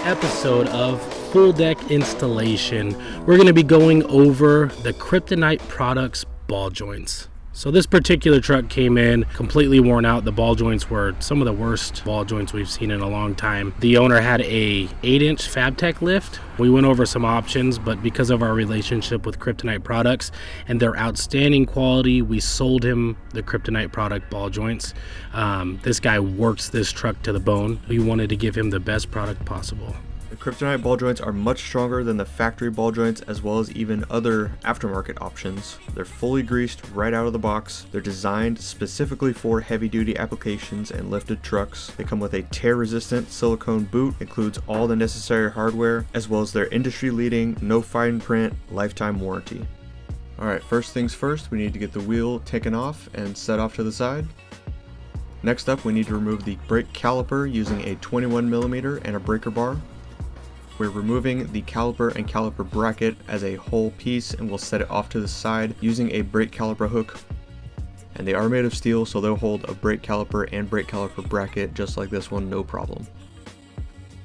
episode of Full Deck Installation. We're going to be going over the Kryptonite products ball joints. So this particular truck came in completely worn out. The ball joints were some of the worst ball joints we've seen in a long time. The owner had a 8-inch FabTech lift. We went over some options, but because of our relationship with Kryptonite products and their outstanding quality, we sold him the Kryptonite product ball joints. This guy works this truck to the bone. We wanted to give him the best product possible. The Kryptonite ball joints are much stronger than the factory ball joints, as well as even other aftermarket options. They're fully greased right out of the box. They're designed specifically for heavy duty applications and lifted trucks. They come with a tear resistant silicone boot, includes all the necessary hardware, as well as their industry leading, no fine print, lifetime warranty. Alright, first things first, we need to get the wheel taken off and set off to the side. Next up, we need to remove the brake caliper using a 21mm and a breaker bar. We're removing the caliper and caliper bracket as a whole piece, and we'll set it off to the side using a brake caliper hook. And they are made of steel, so they'll hold a brake caliper and brake caliper bracket just like this one, no problem.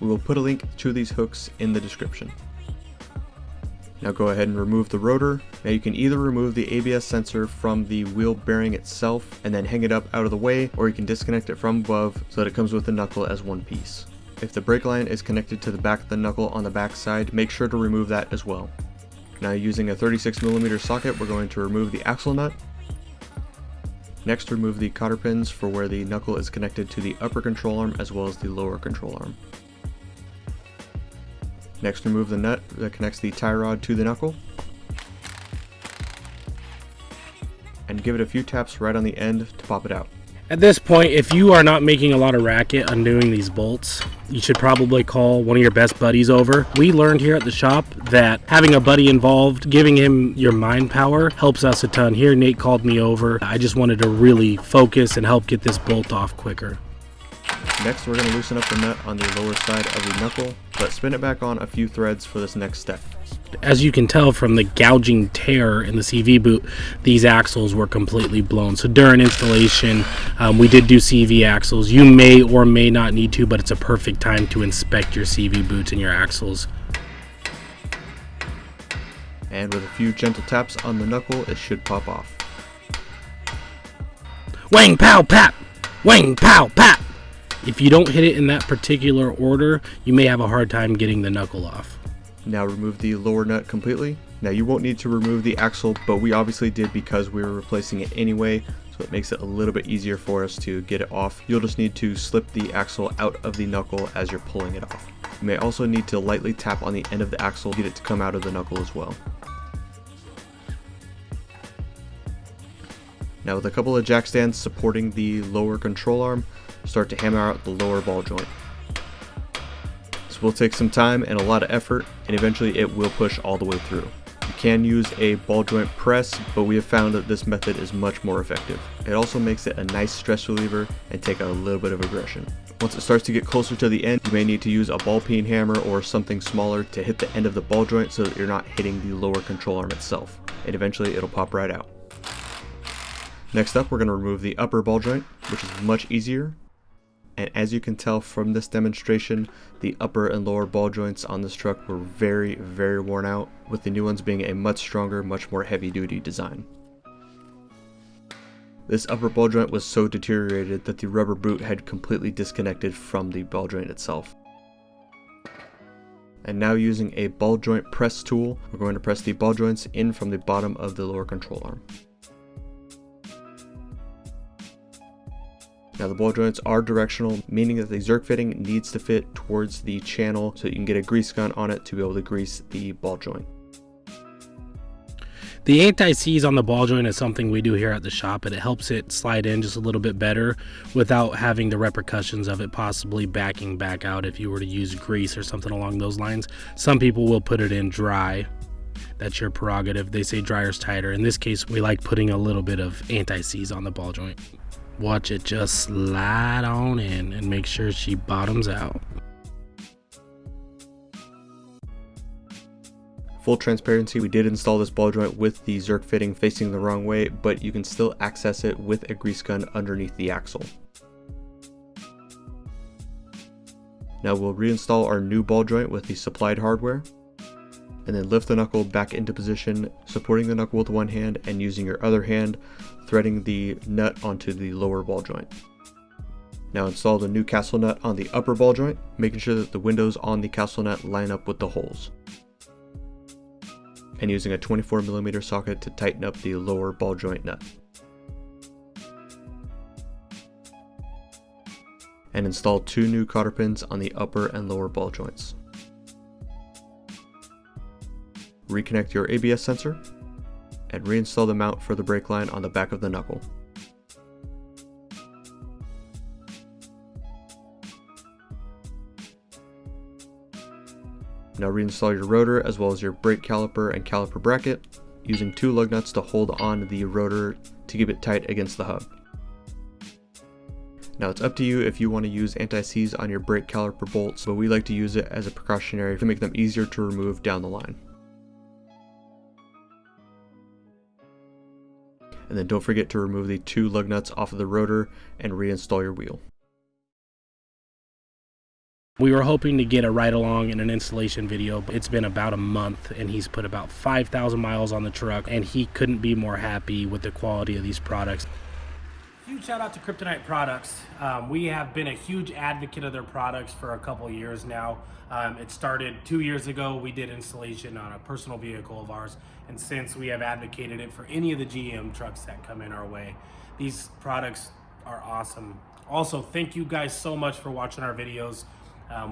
We will put a link to these hooks in the description. Now go ahead and remove the rotor. Now you can either remove the ABS sensor from the wheel bearing itself and then hang it up out of the way, or you can disconnect it from above so that it comes with the knuckle as one piece. If the brake line is connected to the back of the knuckle on the back side, make sure to remove that as well. Now using a 36mm socket, we're going to remove the axle nut. Next, remove the cotter pins for where the knuckle is connected to the upper control arm as well as the lower control arm. Next, remove the nut that connects the tie rod to the knuckle. And give it a few taps right on the end to pop it out. At this point, if you are not making a lot of racket undoing these bolts, you should probably call one of your best buddies over. We learned here at the shop that having a buddy involved, giving him your mind power, helps us a ton. Here, Nate called me over. I just wanted to really focus and help get this bolt off quicker. Next, we're going to loosen up the nut on the lower side of the knuckle, but spin it back on a few threads for this next step. As you can tell from the gouging tear in the CV boot, these axles were completely blown. So during installation, we did do CV axles. You may or may not need to, but it's a perfect time to inspect your CV boots and your axles. And with a few gentle taps on the knuckle, it should pop off. Wang, pow, pap! Wang, pow, pap! If you don't hit it in that particular order, you may have a hard time getting the knuckle off. Now remove the lower nut completely. Now you won't need to remove the axle, but we obviously did because we were replacing it anyway, so it makes it a little bit easier for us to get it off. You'll just need to slip the axle out of the knuckle as you're pulling it off. You may also need to lightly tap on the end of the axle to get it to come out of the knuckle as well. Now with a couple of jack stands supporting the lower control arm, start to hammer out the lower ball joint. This will take some time and a lot of effort, and eventually it will push all the way through. You can use a ball joint press, but we have found that this method is much more effective. It also makes it a nice stress reliever and take out a little bit of aggression. Once it starts to get closer to the end, you may need to use a ball peen hammer or something smaller to hit the end of the ball joint so that you're not hitting the lower control arm itself, and eventually it'll pop right out. Next up, we're going to remove the upper ball joint, which is much easier. And as you can tell from this demonstration, the upper and lower ball joints on this truck were very, very worn out, with the new ones being a much stronger, much more heavy-duty design. This upper ball joint was so deteriorated that the rubber boot had completely disconnected from the ball joint itself. And now using a ball joint press tool, we're going to press the ball joints in from the bottom of the lower control arm. Now the ball joints are directional, meaning that the Zerk fitting needs to fit towards the channel so you can get a grease gun on it to be able to grease the ball joint. The anti-seize on the ball joint is something we do here at the shop, and it helps it slide in just a little bit better without having the repercussions of it possibly backing back out if you were to use grease or something along those lines. Some people will put it in dry. That's your prerogative. They say dryer's tighter. In this case, we like putting a little bit of anti-seize on the ball joint. Watch it just slide on in and make sure she bottoms out. Full transparency, we did install this ball joint with the Zerk fitting facing the wrong way, but you can still access it with a grease gun underneath the axle. Now we'll reinstall our new ball joint with the supplied hardware, and then lift the knuckle back into position, supporting the knuckle with one hand and using your other hand threading the nut onto the lower ball joint. Now install the new castle nut on the upper ball joint, making sure that the windows on the castle nut line up with the holes, and using a 24mm socket to tighten up the lower ball joint nut. And install 2 new cotter pins on the upper and lower ball joints. Reconnect your ABS sensor, and reinstall the mount for the brake line on the back of the knuckle. Now reinstall your rotor as well as your brake caliper and caliper bracket, using 2 lug nuts to hold on the rotor to keep it tight against the hub. Now it's up to you if you want to use anti-seize on your brake caliper bolts, but we like to use it as a precautionary to make them easier to remove down the line. And then don't forget to remove the 2 lug nuts off of the rotor and reinstall your wheel. We were hoping to get a ride along and an installation video, but it's been about a month and he's put about 5,000 miles on the truck, and he couldn't be more happy with the quality of these products. Huge shout out to Kryptonite products. We have been a huge advocate of their products for a couple of years now. It started 2 years ago. We did installation on a personal vehicle of ours, and since we have advocated it for any of the GM trucks that come in our way. These products are awesome. Also, thank you guys so much for watching our videos.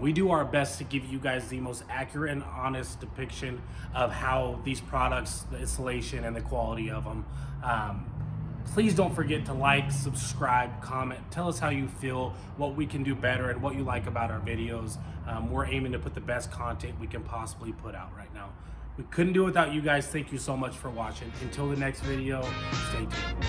We do our best to give you guys the most accurate and honest depiction of how these products, the installation and the quality of them. Please don't forget to like, subscribe, comment, tell us how you feel, what we can do better, and what you like about our videos. We're aiming to put the best content we can possibly put out right now. We couldn't do it without you guys. Thank you so much for watching. Until the next video, stay tuned.